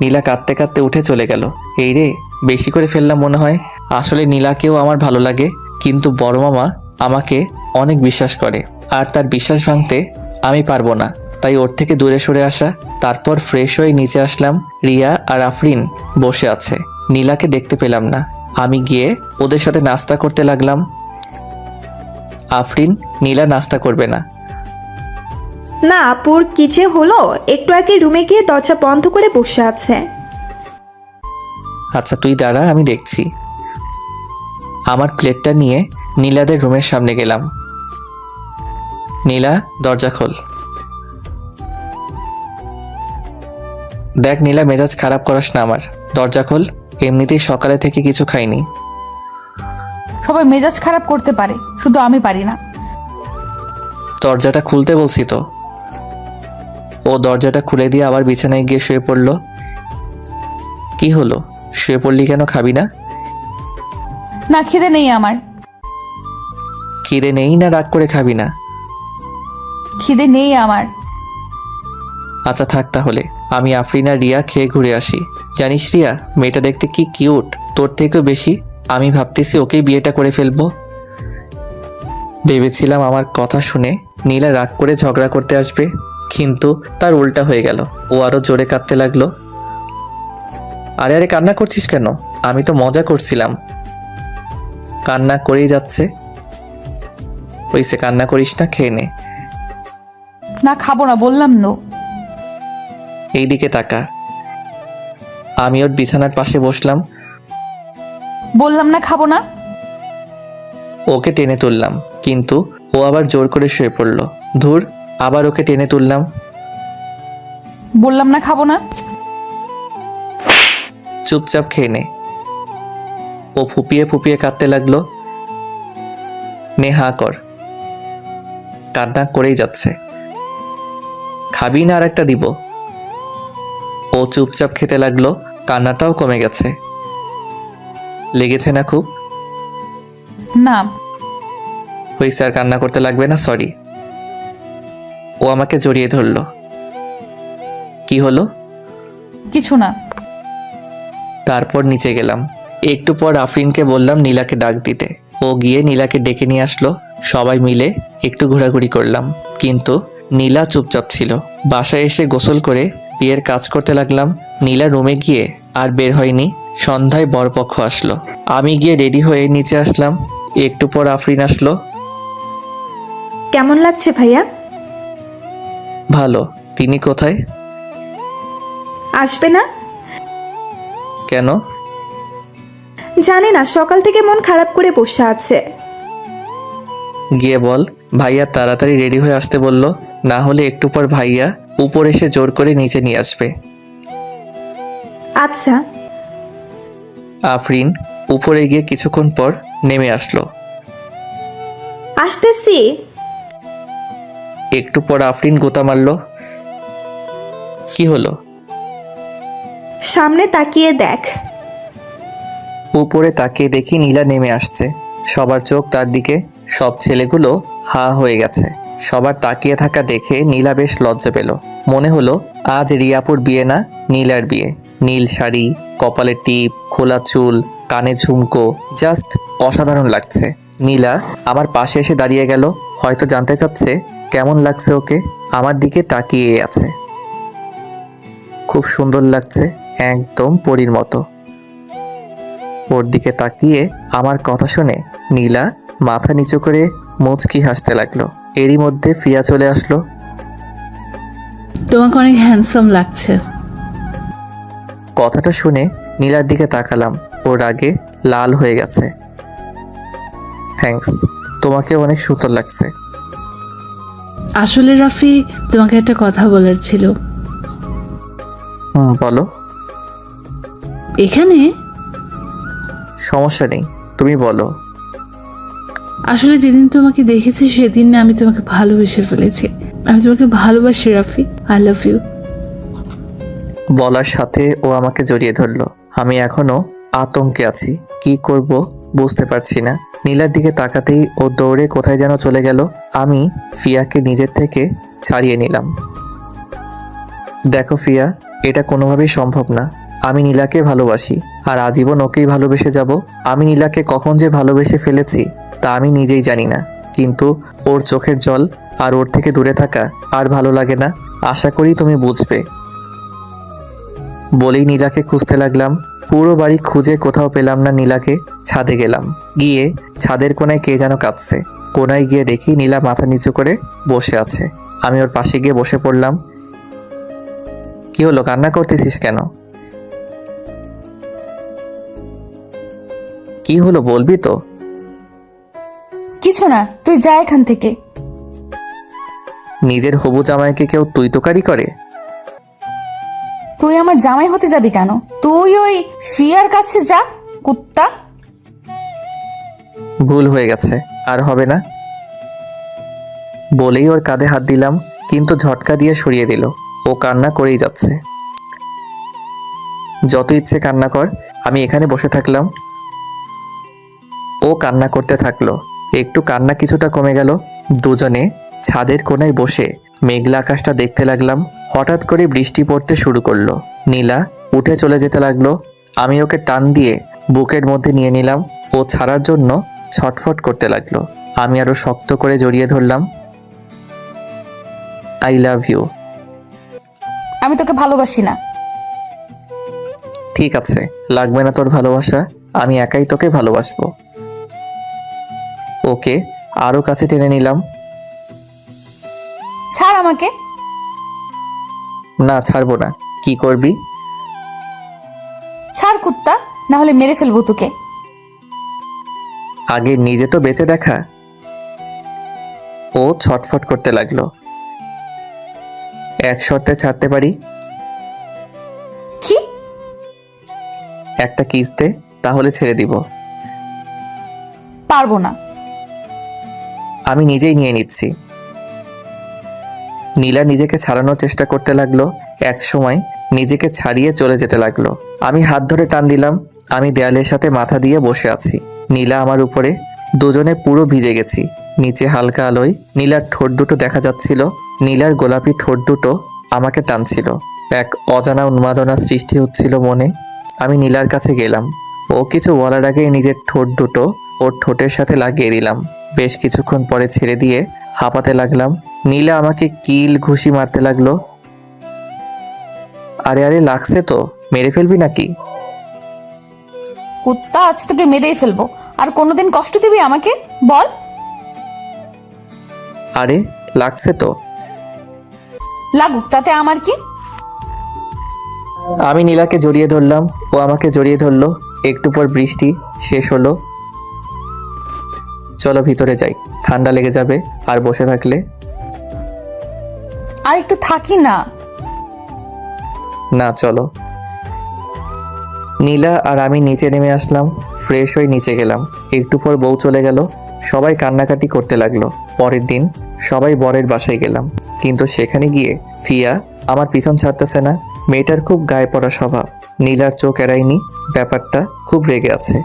নীলা কাঁদতে কাঁদতে উঠে চলে গেল। এই রে, বেশি করে ফেললাম মনে হয়। আসলে নীলাকেও আমার ভালো লাগে, কিন্তু বড় মামা আমাকে অনেক বিশ্বাস করে, আর তার বিশ্বাস ভাঙতে আমি পারবো না। তাই ওর থেকে দূরে সরে আসা। তারপর ফ্রেশ হয়ে নিচে আসলাম। রিয়া আর আফরিন বসে আছে। নীলাকে দেখতে পেলাম না। আমি গিয়ে ওদের সাথে নাস্তা করতে লাগলাম। আফরিন, নীলা নাস্তা করবে না।
না আপুর কি যে হলো, একটু আগে রুমে গিয়ে দরজা বন্ধ করে বসে আছে।
আচ্ছা তুই দাঁড়া, আমি দেখছি। আমার প্লেটটা নিয়ে নীলাদের রুমের সামনে গেলাম। নীলা, দরজা খোল। দেখ নীলা, মেজাজ খারাপ করাস না আমার। দরজা খোল। এমনিতেই সকালে থেকে কিছু খাইনি।
সবাই মেজাজ খারাপ করতে পারে, শুধু আমি পারি না।
দরজাটা খুলতে বলছি তো। ও দরজাটা খুলে দিয়ে আবার বিছানায় গিয়ে শুয়ে পড়ল। কি হলো, শুয়ে পড়লি কেন? খাবি না?
না, খিদে নেই আমার।
খিদে নেই না রাগ করে খাবি না?
খিদে নেই আমার।
আচ্ছা থাক তাহলে, আমি আফরিন আর রিয়া খেয়ে ঘুরে আসি। জানিস রিয়া, মেয়েটা দেখতে কি কিউট, তোর থেকেও বেশি। আমি ভাবতেছি ওকেই বিয়েটা করে ফেলবো। ভেবেছিলাম আমার কথা শুনে নীলা রাগ করে ঝগড়া করতে আসবে, কিন্তু তার উল্টা হয়ে গেল। ও আরো জোরে কাঁদতে লাগলো। আরে আরে, কান্না করছিস কেন? আমি তো মজা করছিলাম। কান্না করেই যাচ্ছে। হইছে, কান্না করিস না, খেয়ে নে।
না, খাবো না বললাম। নো।
এইদিকে তাকা। আমি ওর বিছানার পাশে বসলাম।
বললাম না খাবো না।
ওকে টেনে তুললাম, কিন্তু ও আবার জোর করে শুয়ে পড়ল। ধুর, আবার ওকে টেনে তুললাম।
বললাম না খাবো না।
চুপচাপ খেয়ে নে। ও ফুপিয়ে ফুপিয়ে কাঁদতে লাগলো। নে, হা কর। কান্না করেই যাচ্ছে। খাবি না আর একটা দিব? ও চুপচাপ খেতে লাগলো। কান্নাটাও কমে গেছে। লেগেছে না খুব?
না।
হইছে, আর কান্না করতে লাগবে না, সরি। ও আমাকে জড়িয়ে ধরলো। কি হলো?
কিছু না।
তারপর নিচে গেলাম। একটু পর আফরিনকে বললাম নীলাকে ডাক দিতে। ও গিয়ে নীলাকে ডেকে নিয়ে আসলো। সবাই মিলে একটু ঘোরাঘুরি করলাম, কিন্তু নীলা চুপচাপ ছিল। বাসায় এসে গোসল করে বিয়ের কাজ করতে লাগলাম। নীলা রুমে গিয়ে আর বের হয়নি। সন্ধ্যায় বরপক্ষ আসলো। আমি গিয়ে রেডি হয়ে নিচে আসলাম। একটু পর আফরিন আসলো।
কেমন লাগছে ভাইয়া?
ভালো। তিনি কোথায়?
আসবে না?
কেন?
জানি না, সকাল থেকে মন খারাপ করে বসে আছে।
গিয়ে বল ভাইয়া তাড়াতাড়ি রেডি হয়ে আসতে বলল, না হলে একটু পর ভাইয়া উপর এসে জোর করে নিচে নিয়ে আসবে।
আচ্ছা।
আফরিন উপরে গিয়ে কিছুক্ষণ পর নেমে আসলো।
আসতেছি।
একটু পর আফরিন গোতা মারল। কি হলো?
সামনে তাকিয়ে দেখ।
উপরে তাকিয়ে দেখি নীলা নেমে আসছে। সবার চোখ তার দিকে, সব ছেলেগুলো হা হয়ে গেছে। সবার তাকিয়ে থাকা দেখে নীলা বেশ লজ্জা পেল। মনে হলো আজ রিয়াপুর বিয়ে না, নীলার বিয়ে। নীল শাড়ি, কপালে টিপ, খোলা চুল, কানে ঝুমকো, জাস্ট অসাধারণ লাগছে। নীলা আমার পাশে এসে দাঁড়িয়ে গেল, হয়তো জানতে চাচ্ছে কেমন লাগছে ওকে। আমার দিকে তাকিয়ে আছে। খুব সুন্দর লাগছে, একদম পরীর মতো। ওর দিকে তাকিয়ে আমার কথা শুনে নীলা মাথা নিচু করে মুচকি হাসতে লাগলো। এরই মধ্যে ফিয়া চলে আসলো।
তোমাকে অনেক হ্যান্ডসাম লাগছে।
কথাটা শুনে নীলার দিকে তাকালাম, ওর আগে লাল হয়ে গেছে। থ্যাঙ্কস, তোমাকে অনেক সুন্দর লাগছে।
আসলে রাফি, তোমাকে একটা কথা বলার ছিল।
বলো।
এখানে
সমস্যা নেই, তুমি বলো।
আসলে যেদিন তোমাকে দেখেছি সেদিন না আমি তোমাকে ভালোবেসে ফেলেছি। আমি তোমাকে ভালোবাসি রাফি, আই লাভ ইউ।
বলার সাথে ও আমাকে জড়িয়ে ধরলো। আমি এখনো আতঙ্কে আছি, কি করব বুঝতে পারছি না। নীলার দিকে তাকাতেই ও দৌড়ে কোথায় যেন চলে গেল। আমি ফিয়াকে নিজের থেকে ছাড়িয়ে নিলাম। দেখো ফিয়া, এটা কোনোভাবেই সম্ভব না। আমি নীলাকে ভালোবাসি, আর আজীবন ওকেই ভালোবেসে যাব। আমি নীলাকে কখন যে ভালোবেসে ফেলেছি তা আমি নিজেই জানি না, কিন্তু ওর চোখের জল আর ওর থেকে দূরে থাকা আর ভালো লাগে না। আশা করি তুমি বুঝবে। বলেই নীলাকে খুঁজতে লাগলাম। পুরো বাড়ি খুঁজে কোথাও পেলাম না নীলাকে। ছাদে গেলাম, গিয়ে ছাদের কোনায় কে যেন কাঁদছে। কোনায় গিয়ে দেখি নীলা মাথা নিচু করে বসে আছে। আমি ওর পাশে গিয়ে বসে পড়লাম। কি হলো, কান্না করতেছিস কেন? কি হলো বলবি তো?
কিছু না, তুই যা এখান থেকে।
নিজের হবু জামাইকে কেউ তুই তোকারি করে?
তুই আমার জামাই হতে যাবি কেন? তুই ওই ফিয়ার কাছে যা, কুত্তা।
ভুল হয়ে গেছে, আর হবে না। বলেই ওর কাঁধে হাত দিলাম, কিন্তু ঝটকা দিয়ে সরিয়ে দিল। ও কান্না করেই যাচ্ছে। যত ইচ্ছে কান্না কর, আমি এখানে বসে থাকলাম। ও কান্না করতে থাকলো। একটু কান্না কিছুটা কমে গেল। দুজনে ছাদের কোনায় বসে মেঘলা আকাশটা দেখতে লাগলাম। হঠাৎ করে বৃষ্টি পড়তে শুরু করলো। নীলা উঠে চলে যেতে লাগলো। আমি ওকে টান দিয়ে বুকের মধ্যে নিয়ে নিলাম। ও ছাড়ার জন্য ছটফট করতে লাগলো। আমি আরো শক্ত করে জড়িয়ে ধরলাম। I love you.
আমি তোকে ভালোবাসি না।
ঠিক আছে, লাগবে না তোর ভালোবাসা, আমি একাই তোকে ভালোবাসবো। ওকে আরো কাছে টেনে নিলাম।
ছাড় আমাকে।
না, ছাড়বো না। কি করবি?
ছাড় কুত্তা, না হলে মেরে ফেলবো তোকে।
আগে নিজে তো বেঁচে দেখা। ও ছটফট করতে লাগলো। এক শর্তে ছাড়তে পারি।
কি?
একটা কিস দে, তাহলে ছেড়ে দিব।
পারবো না।
আমি নিজেই নিয়ে নিচ্ছি। নীলা নিজেকে ছাড়ানোর চেষ্টা করতে লাগলো। এক সময় নিজেকে ছাড়িয়ে চলে যেতে লাগলো। আমি হাত ধরে টান দিলাম। আমি দেয়ালের সাথে মাথা দিয়ে বসে আছি। নীলা আমার উপরে। দুজনে পুরো ভিজে গেছি। নিচে হালকা আলোয় নীলার ঠোঁট দুটো দেখা যাচ্ছিল। নীলার গোলাপি ঠোঁট দুটো আমাকে টানছিল। এক অজানা উন্মাদনা সৃষ্টি হচ্ছিল মনে। আমি নীলার কাছে গেলাম। ও কিছু বলার আগেই নিজের ঠোঁট দুটো ওর ঠোঁটের সাথে লাগিয়ে দিলাম। বেশ কিছুক্ষণ পরে ছেড়ে দিয়ে হাঁপাতে লাগলাম। নীলা আমাকে কিল ঘুষি মারতে লাগলো। আরে আরে, লাগছে তো, মেরে ফেলবি নাকি?
কুত্তা, আজ তোকে মেরেই ফেলবো। আর কোনোদিন কষ্ট দিবি আমাকে? বল।
আরে লাগছে তো।
লাগুক, তাতে আমার কি?
আমি নীলাকে জড়িয়ে ধরলাম, ও আমাকে জড়িয়ে ধরলো। একটু পর বৃষ্টি শেষ হলো। চলো ভিতরে যাই। ঠান্ডা লেগে যাবে আর বসে থাকলে।
আর একটু থাকি না।
না চলো। নীলা আর আমি নিচে নেমে আসলাম, ফ্রেশ হয়ে নিচে গেলাম। একটু পর বউ চলে গেল, সবাই কান্নাকাটি করতে লাগলো। পরের দিন সবাই বরের বাসায় গেলাম, কিন্তু সেখানে গিয়ে ফিয়া আমার পিছন ছাড়তেছে না। মেয়েটার খুব গায়ে পড়া স্বভাব। নীলার চোখ এড়ায়নি, ব্যাপারটা খুব রেগে আছে।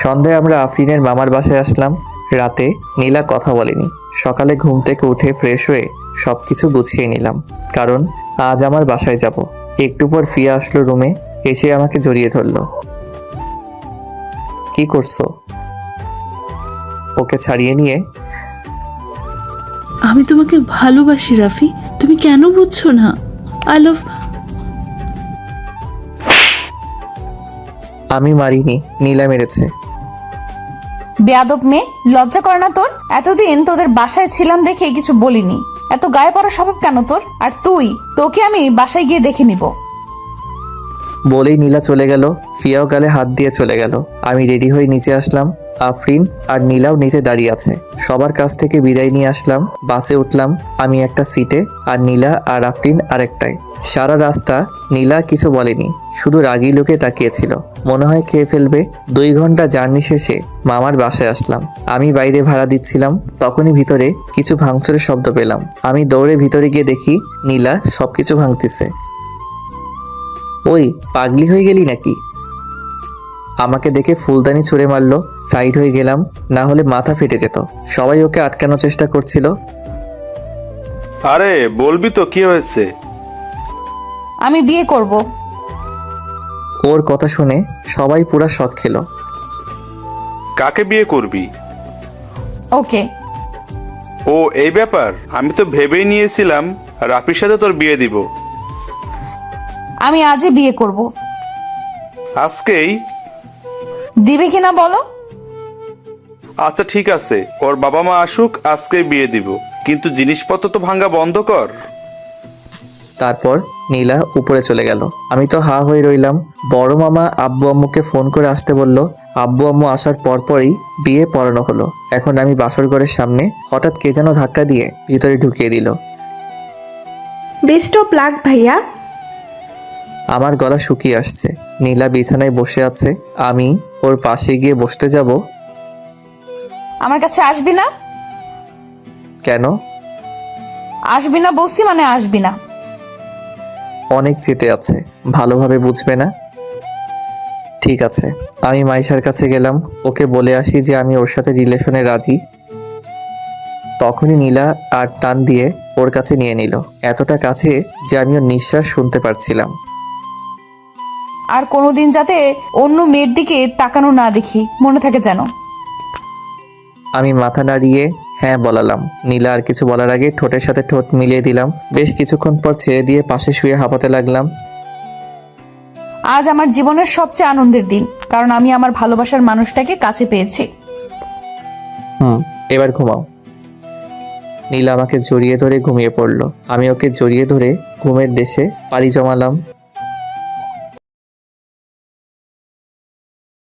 সন্ধ্যায় আমরা আফরিনের মামার বাসায় আসলাম। রাতে নীলা কথা বলেনি। সকালে ঘুম থেকে উঠে ফ্রেশ হয়ে সব কিছু গুছিয়ে নিলাম, কারণ আজ আমার বাসায় যাব। একটু পর ফিয়া আসলো রুমে, এসে আমাকে জড়িয়ে ধরলো। কি করছো? ওকে ছাড়িয়ে নিয়ে,
আমি তোমাকে ভালোবাসি রাফি, তুমি কেন বুঝছো না? I love.
আমি মারিনি, নীলা মেরেছে।
বেয়াদব মেয়ে, লজ্জা করে না তোর? এতদিন তোদের বাসায় ছিলাম দেখে কিছু বলিনি, এত গায়ে পড়া স্বভাব কেন তোর? আর তুই, তোকে আমি বাসায় গিয়ে দেখে নিব।
বলেই নীলা চলে গেল। ফিয়াও গালে হাত দিয়ে চলে গেল। আমি রেডি হয়ে নিচে আসলাম। আফরিন আর নীলাও নিচে দাঁড়িয়ে আছে। সবার কাছ থেকে বিদায় নিয়ে আসলাম। বাসে উঠলাম, আমি একটা সিটে আর নীলা আর আফরিন আরেকটায়। সারা রাস্তা নীলা কিছু বলেনি, শুধু রাগী লোকে তাকিয়েছিল, মনে হয় খেয়ে ফেলবে। 2 ঘন্টা জার্নি শেষে মামার বাসায় আসলাম। আমি বাইরে ভাড়া দিচ্ছিলাম, তখনই ভিতরে কিছু ভাঙচুরের শব্দ পেলাম। আমি দৌড়ে ভিতরে গিয়ে দেখি নীলা সবকিছু ভাঙতেছে। ওই পাগলি হয়ে গেলি নাকি? আমাকে দেখে ফুলদানি ছুঁড়ে মারলো। সাইড হয়ে গেলাম, না হলে মাথা ফেটে যেত। সবাই ওকে আটকানোর চেষ্টা করছিল।
আরে বলবি তো কি হয়েছে?
আমি বিয়ে করব।
ওর কথা শুনে সবাই পুরা শক খেলো।
কাকে বিয়ে করবি?
ওকে।
ও এই ব্যাপার, আমি তো ভেবেই নিয়েছিলাম রাফির সাথে তোর বিয়ে দিব।
আমি আজই বিয়ে করব।
আজকেই?
দিবে কিনা বলো?
আচ্ছা ঠিক আছে, ওর বাবা মা আসুক, আজকেই বিয়ে দিব, কিন্তু জিনিসপত্র তো ভাঙা বন্ধ কর।
তারপর নীলা উপরে চলে গেল। আমি তো হা হয়ে রইলাম। বড় মামা আব্বু আম্মুকে ফোন করে আসতে বলল। আব্বু আম্মু আসার পরপরই বিয়ে পড়ানো হলো। এখন আমি বাসর ঘরের সামনে, হঠাৎ কে যেন ধাক্কা দিয়ে ভিতরে ঢুকিয়ে দিল।
বেস্ট অফ লাক ভাইয়া।
আমার গলা শুকিয়ে আসছে। নীলা বিছানায় বসে আছে, আমি ওর পাশে গিয়ে বসতে যাব।
আমার কাছে আসবি না?
কেন?
আসবি না বলছি মানে আসবি না।
অনেক চেতে আছে, ভালোভাবে বুঝবে না। ঠিক আছে, আমি মাইশার কাছে গেলাম, ওকে বলে আসি যে আমি ওর সাথে রিলেশনে রাজি। তখনই নীলা আর টান দিয়ে ওর কাছে নিয়ে নিল, এতটা কাছে যে আমি ওর নিঃশ্বাস শুনতে পারছিলাম।
আর কোনোদিন যাতে অন্য মেয়ের দিকে তাকানো না দেখি, মনে থাকে যেন।
আমি মাথা নাড়িয়ে হ্যাঁ বলালাম। নীলা আর কিছু বলার আগে ঠোঁটের সাথে ঠোঁট মিলিয়ে দিলাম। বেশ কিছুক্ষণ পর ছেড়ে দিয়ে পাশে শুয়ে হাঁপাতে লাগলাম।
আজ আমার জীবনের সবচেয়ে আনন্দের দিন, কারণ আমি আমার ভালোবাসার মানুষটাকে কাছে পেয়েছি।
এবার ঘুমাও। নীলা আমাকে জড়িয়ে ধরে ঘুমিয়ে পড়লো। আমি ওকে জড়িয়ে ধরে ঘুমের দেশে পাড়ি জমালাম।